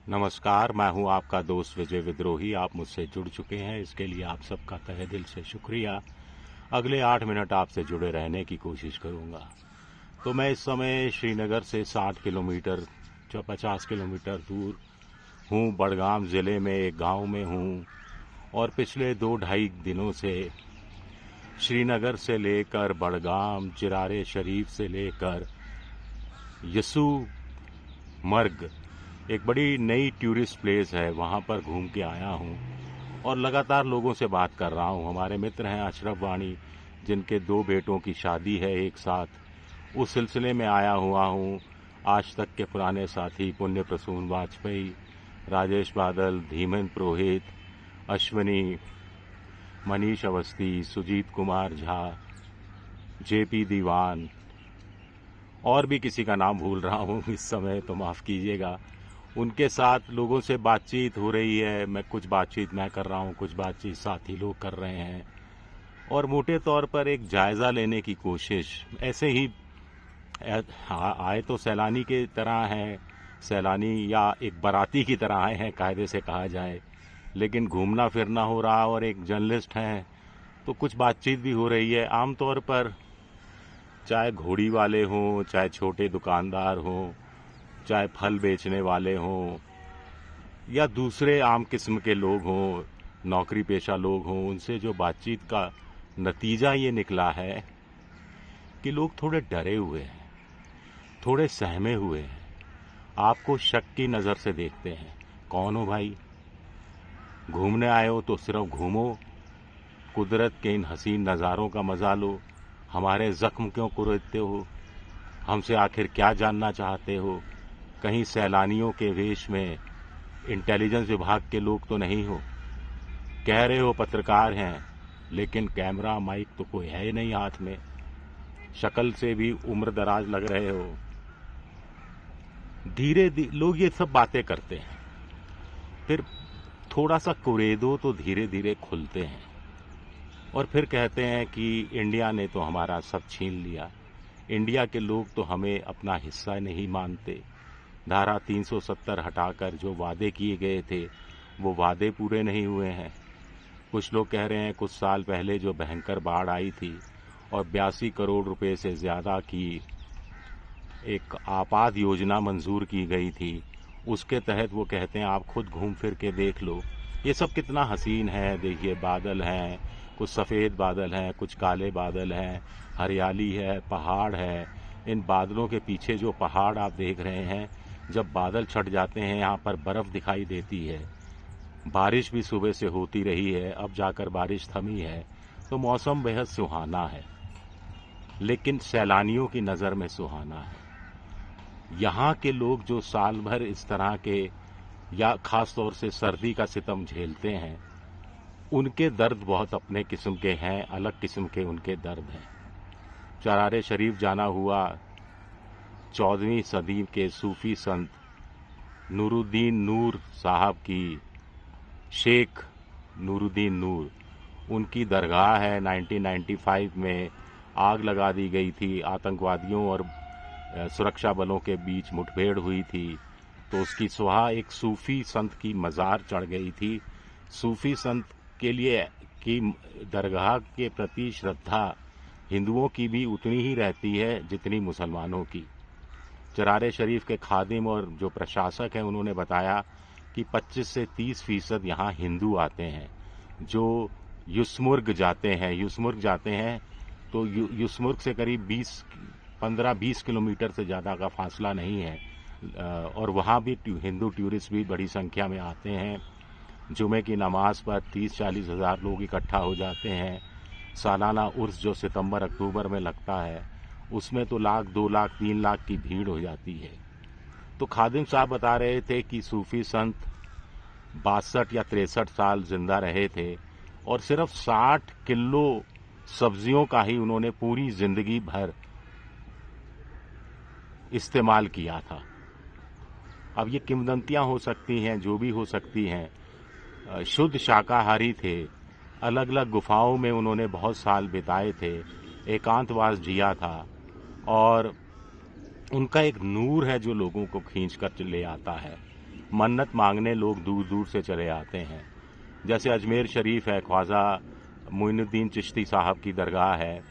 नमस्कार, मैं हूं आपका दोस्त विजय विद्रोही। आप मुझसे जुड़ चुके हैं, इसके लिए आप सबका तहे दिल से शुक्रिया। अगले 8 मिनट आपसे जुड़े रहने की कोशिश करूंगा। तो मैं इस समय श्रीनगर से 60 किलोमीटर 50 किलोमीटर दूर हूं। बडगाम ज़िले में एक गांव में हूं और पिछले 2-2.5 दिनों से श्रीनगर से लेकर बडगाम, चिरारे शरीफ से लेकर यसू मर्ग, एक बड़ी नई टूरिस्ट प्लेस है, वहाँ पर घूम के आया हूँ और लगातार लोगों से बात कर रहा हूँ। हमारे मित्र हैं अशरफ वाणी, जिनके 2 बेटों की शादी है एक साथ। उस सिलसिले में आया हुआ हूँ। आज तक के पुराने साथी पुण्य प्रसून वाजपेयी, राजेश बादल, धीमेंद्र पुरोहित, अश्विनी, मनीष अवस्थी, सुजीत कुमार झा, जेपी दीवान और भी किसी का नाम भूल रहा हूँ इस समय, तो माफ़ कीजिएगा। उनके साथ लोगों से बातचीत हो रही है। कुछ बातचीत मैं कर रहा हूँ, कुछ बातचीत साथी लोग कर रहे हैं और मोटे तौर पर एक जायज़ा लेने की कोशिश। ऐसे ही आए तो सैलानी की तरह हैं, सैलानी या एक बाराती की तरह आए हैं कायदे से कहा जाए, लेकिन घूमना फिरना हो रहा और एक जर्नलिस्ट हैं तो कुछ बातचीत भी हो रही है। आमतौर पर चाहे घोड़ी वाले हों, चाहे छोटे दुकानदार हों, चाहे फल बेचने वाले हों या दूसरे आम किस्म के लोग हों, नौकरी पेशा लोग हों, उनसे जो बातचीत का नतीजा ये निकला है कि लोग थोड़े डरे हुए हैं, थोड़े सहमे हुए हैं। आपको शक की नज़र से देखते हैं। कौन हो भाई? घूमने आए हो तो सिर्फ घूमो, कुदरत के इन हसीन नज़ारों का मज़ा लो। हमारे ज़ख्म क्यों कुरेदते हो? हमसे आखिर क्या जानना चाहते हो? कहीं सैलानियों के वेश में इंटेलिजेंस विभाग के लोग तो नहीं हो? कह रहे हो पत्रकार हैं, लेकिन कैमरा माइक तो कोई है ही नहीं हाथ में। शक्ल से भी उम्र दराज लग रहे हो। धीरे लोग ये सब बातें करते हैं, फिर थोड़ा सा कुरेदो तो धीरे धीरे खुलते हैं और फिर कहते हैं कि इंडिया ने तो हमारा सब छीन लिया। इंडिया के लोग तो हमें अपना हिस्सा नहीं मानते। धारा 370 हटाकर जो वादे किए गए थे वो वादे पूरे नहीं हुए हैं। कुछ लोग कह रहे हैं कुछ साल पहले जो भयंकर बाढ़ आई थी और 82 करोड़ रुपए से ज़्यादा की एक आपात योजना मंजूर की गई थी, उसके तहत वो कहते हैं आप खुद घूम फिर के देख लो, ये सब कितना हसीन है। देखिए बादल हैं, कुछ सफ़ेद बादल हैं, कुछ काले बादल हैं, हरियाली है, पहाड़ है। इन बादलों के पीछे जो पहाड़ आप देख रहे हैं, जब बादल छट जाते हैं यहाँ पर बर्फ़ दिखाई देती है। बारिश भी सुबह से होती रही है, अब जाकर बारिश थमी है, तो मौसम बेहद सुहाना है, लेकिन सैलानियों की नज़र में सुहाना है। यहाँ के लोग जो साल भर इस तरह के या ख़ास तौर से सर्दी का सितम झेलते हैं, उनके दर्द बहुत अपने किस्म के हैं, अलग किस्म के उनके दर्द हैं। चिरारे शरीफ जाना हुआ 14वीं सदी के सूफ़ी संत नूरुद्दीन नूर साहब की, शेख नूरुद्दीन नूर, उनकी दरगाह है। 1995 में आग लगा दी गई थी, आतंकवादियों और सुरक्षा बलों के बीच मुठभेड़ हुई थी, तो उसकी सुहा एक सूफ़ी संत की मज़ार चढ़ गई थी। सूफ़ी संत के लिए की दरगाह के प्रति श्रद्धा हिंदुओं की भी उतनी ही रहती है जितनी मुसलमानों की। चिरारे शरीफ के खादिम और जो प्रशासक हैं, उन्होंने बताया कि 25 से 30% यहाँ हिंदू आते हैं जो युस्मुर्ग जाते हैं। युस्मुर्ग जाते हैं तो युस्मुर्ग से करीब 15-20 किलोमीटर से ज़्यादा का फासला नहीं है और वहाँ भी हिंदू टूरिस्ट भी बड़ी संख्या में आते हैं। जुमे की नमाज पर 30-40 हज़ार लोग इकट्ठा हो जाते हैं। सालाना उर्स जो सितंबर अक्टूबर में लगता है, उसमें तो 1 लाख, 2 लाख, 3 लाख की भीड़ हो जाती है। तो खादिम साहब बता रहे थे कि सूफ़ी संत 62 या 63 साल जिंदा रहे थे और सिर्फ 60 किलो सब्जियों का ही उन्होंने पूरी जिंदगी भर इस्तेमाल किया था। अब ये किंवदंतियाँ हो सकती हैं, जो भी हो सकती हैं। शुद्ध शाकाहारी थे, अलग अलग गुफाओं में उन्होंने बहुत साल बिताए थे, एकांतवास जिया था और उनका एक नूर है जो लोगों को खींच कर ले आता है। मन्नत मांगने लोग दूर दूर से चले आते हैं। जैसे अजमेर शरीफ है, ख्वाजा मोइनुद्दीन चिश्ती साहब की दरगाह है,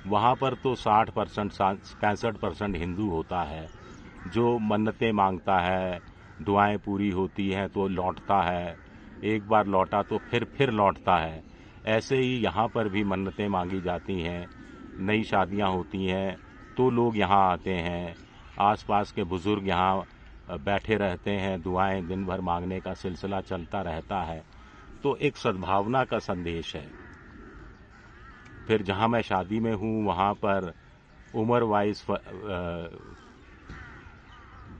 वहाँ पर तो 60% 65% हिंदू होता है। जो मन्नतें मांगता है, दुआएं पूरी होती हैं तो लौटता है, एक बार लौटा तो फिर लौटता है। ऐसे ही यहाँ पर भी मन्नतें मांगी जाती हैं, नई शादियाँ होती हैं तो लोग यहाँ आते हैं। आसपास के बुज़ुर्ग यहाँ बैठे रहते हैं, दुआएं दिन भर मांगने का सिलसिला चलता रहता है। तो एक सद्भावना का संदेश है। फिर जहाँ मैं शादी में हूँ वहाँ पर उम्र वाइज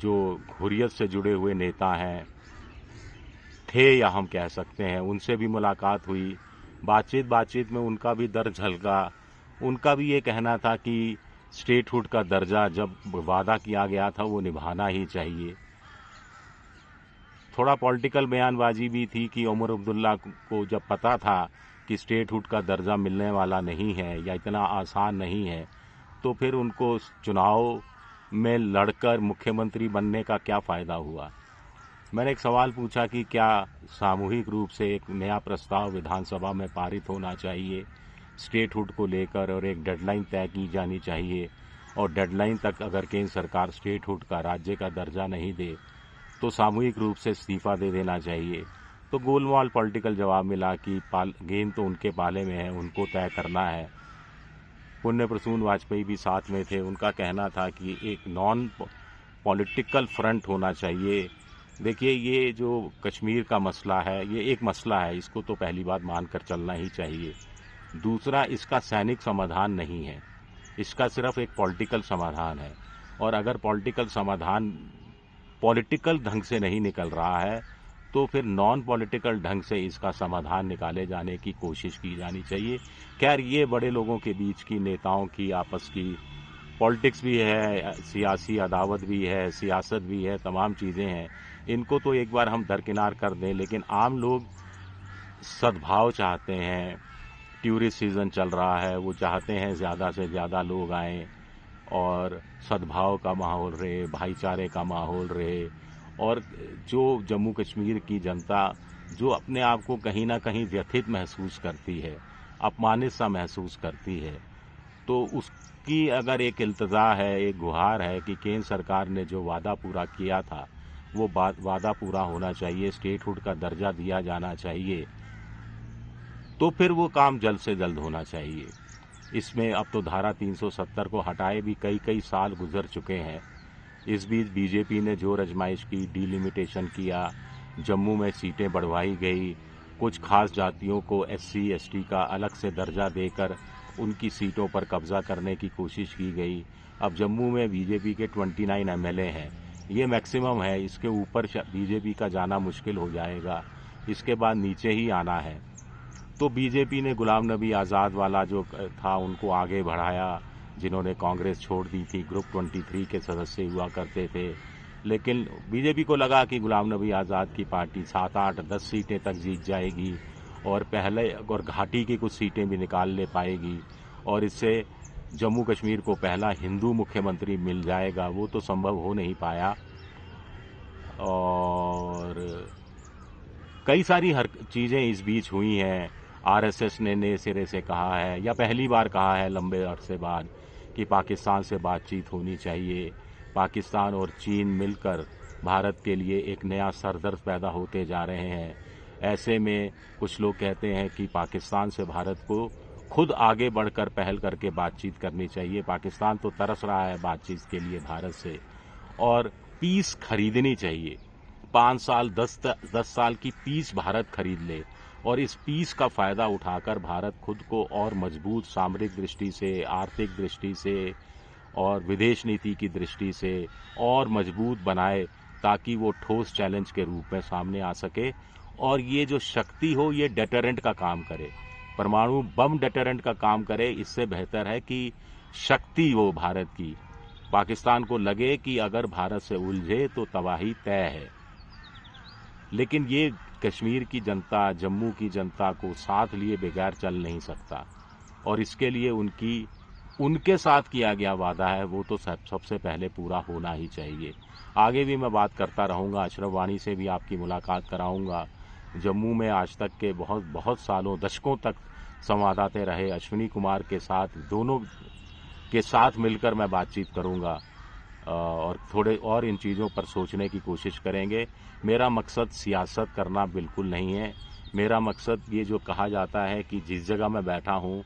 जो हुर्रियत से जुड़े हुए नेता हैं थे, या हम कह सकते हैं, उनसे भी मुलाकात हुई। बातचीत में उनका भी दर्द झलका। उनका भी ये कहना था कि स्टेटहुड का दर्जा जब वादा किया गया था वो निभाना ही चाहिए। थोड़ा पॉलिटिकल बयानबाजी भी थी कि उमर अब्दुल्ला को जब पता था कि स्टेटहुड का दर्जा मिलने वाला नहीं है या इतना आसान नहीं है, तो फिर उनको चुनाव में लड़कर मुख्यमंत्री बनने का क्या फ़ायदा हुआ। मैंने एक सवाल पूछा कि क्या सामूहिक रूप से एक नया प्रस्ताव विधानसभा में पारित होना चाहिए स्टेटहुड को लेकर, और एक डेडलाइन तय की जानी चाहिए, और डेडलाइन तक अगर केंद्र सरकार स्टेटहुड का, राज्य का दर्जा नहीं दे तो सामूहिक रूप से इस्तीफा दे देना चाहिए। तो गोलमाल पॉलिटिकल जवाब मिला कि गेंद तो उनके पाले में है, उनको तय करना है। पुण्य प्रसून वाजपेयी भी साथ में थे। उनका कहना था कि एक नॉन पॉलिटिकल फ्रंट होना चाहिए। देखिए, ये जो कश्मीर का मसला है, ये एक मसला है, इसको तो पहली बात मानकर चलना ही चाहिए। दूसरा, इसका सैनिक समाधान नहीं है, इसका सिर्फ एक पॉलिटिकल समाधान है। और अगर पॉलिटिकल समाधान पॉलिटिकल ढंग से नहीं निकल रहा है तो फिर नॉन पॉलिटिकल ढंग से इसका समाधान निकाले जाने की कोशिश की जानी चाहिए। खैर, ये बड़े लोगों के बीच की, नेताओं की आपस की पॉलिटिक्स भी है, सियासी अदावत भी है, सियासत भी है, तमाम चीज़ें हैं। इनको तो एक बार हम दरकिनार कर दें, लेकिन आम लोग सद्भाव चाहते हैं। टूरिस्ट सीज़न चल रहा है, वो चाहते हैं ज़्यादा से ज़्यादा लोग आएँ और सद्भाव का माहौल रहे, भाईचारे का माहौल रहे। और जो जम्मू कश्मीर की जनता जो अपने आप को कहीं ना कहीं व्यथित महसूस करती है, अपमानित सा महसूस करती है, तो उसकी अगर एक इल्तजा है, एक गुहार है कि केंद्र सरकार ने जो वादा पूरा किया था वो वादा पूरा होना चाहिए, स्टेटहुड का दर्जा दिया जाना चाहिए, तो फिर वो काम जल्द से जल्द होना चाहिए। इसमें अब तो धारा 370 को हटाए भी कई साल गुजर चुके हैं। इस बीच बीजेपी ने जोर आजमाइश की, डिलिमिटेशन किया, जम्मू में सीटें बढ़वाई गई, कुछ खास जातियों को SC ST का अलग से दर्जा देकर उनकी सीटों पर कब्जा करने की कोशिश की गई। अब जम्मू में बीजेपी के 29 MLA हैं, ये मैक्सिमम है, इसके ऊपर बीजेपी का जाना मुश्किल हो जाएगा, इसके बाद नीचे ही आना है। तो बीजेपी ने गुलाम नबी आज़ाद वाला जो था उनको आगे बढ़ाया, जिन्होंने कांग्रेस छोड़ दी थी, ग्रुप 23 के सदस्य हुआ करते थे। लेकिन बीजेपी को लगा कि गुलाम नबी आज़ाद की पार्टी 7, 8, 10 सीटें तक जीत जाएगी और घाटी की कुछ सीटें भी निकाल ले पाएगी, और इससे जम्मू कश्मीर को पहला हिंदू मुख्यमंत्री मिल जाएगा। वो तो संभव हो नहीं पाया, और कई सारी चीज़ें इस बीच हुई हैं। RSS ने नए सिरे से कहा है, या पहली बार कहा है लंबे अरसे बाद, कि पाकिस्तान से बातचीत होनी चाहिए। पाकिस्तान और चीन मिलकर भारत के लिए एक नया सरदर्द पैदा होते जा रहे हैं। ऐसे में कुछ लोग कहते हैं कि पाकिस्तान से भारत को खुद आगे बढ़कर पहल करके बातचीत करनी चाहिए। पाकिस्तान तो तरस रहा है बातचीत के लिए भारत से, और पीस खरीदनी चाहिए। 5 साल 10 साल की पीस भारत खरीद ले, और इस पीस का फ़ायदा उठाकर भारत खुद को और मजबूत सामरिक दृष्टि से, आर्थिक दृष्टि से और विदेश नीति की दृष्टि से और मजबूत बनाए, ताकि वो ठोस चैलेंज के रूप में सामने आ सके। और ये जो शक्ति हो, ये डेटरेंट का काम करे, परमाणु बम डेटरेंट का काम करे। इससे बेहतर है कि शक्ति हो भारत की, पाकिस्तान को लगे कि अगर भारत से उलझे तो तबाही तय है। लेकिन ये कश्मीर की जनता, जम्मू की जनता को साथ लिए बगैर चल नहीं सकता, और इसके लिए उनके साथ किया गया वादा है वो तो सबसे पहले पूरा होना ही चाहिए। आगे भी मैं बात करता रहूँगा। अशरफ वाणी से भी आपकी मुलाकात कराऊँगा। जम्मू में आज तक के बहुत बहुत सालों दशकों तक संवाददाता रहे अश्विनी कुमार के साथ, दोनों के साथ मिलकर मैं बातचीत करूँगा और थोड़े और इन चीज़ों पर सोचने की कोशिश करेंगे। मेरा मकसद सियासत करना बिल्कुल नहीं है। मेरा मकसद ये जो कहा जाता है कि जिस जगह मैं बैठा हूँ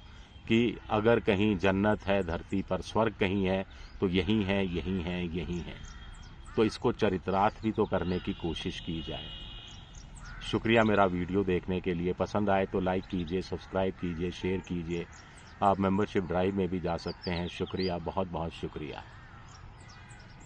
कि अगर कहीं जन्नत है धरती पर, स्वर्ग कहीं है तो यही है, यही है, यही है। तो इसको चरितार्थ भी तो करने की कोशिश की जाए। शुक्रिया मेरा वीडियो देखने के लिए। पसंद आए तो लाइक कीजिए, सब्सक्राइब कीजिए, शेयर कीजिए। आप मेंबरशिप ड्राइव में भी जा सकते हैं। शुक्रिया, बहुत बहुत शुक्रिया।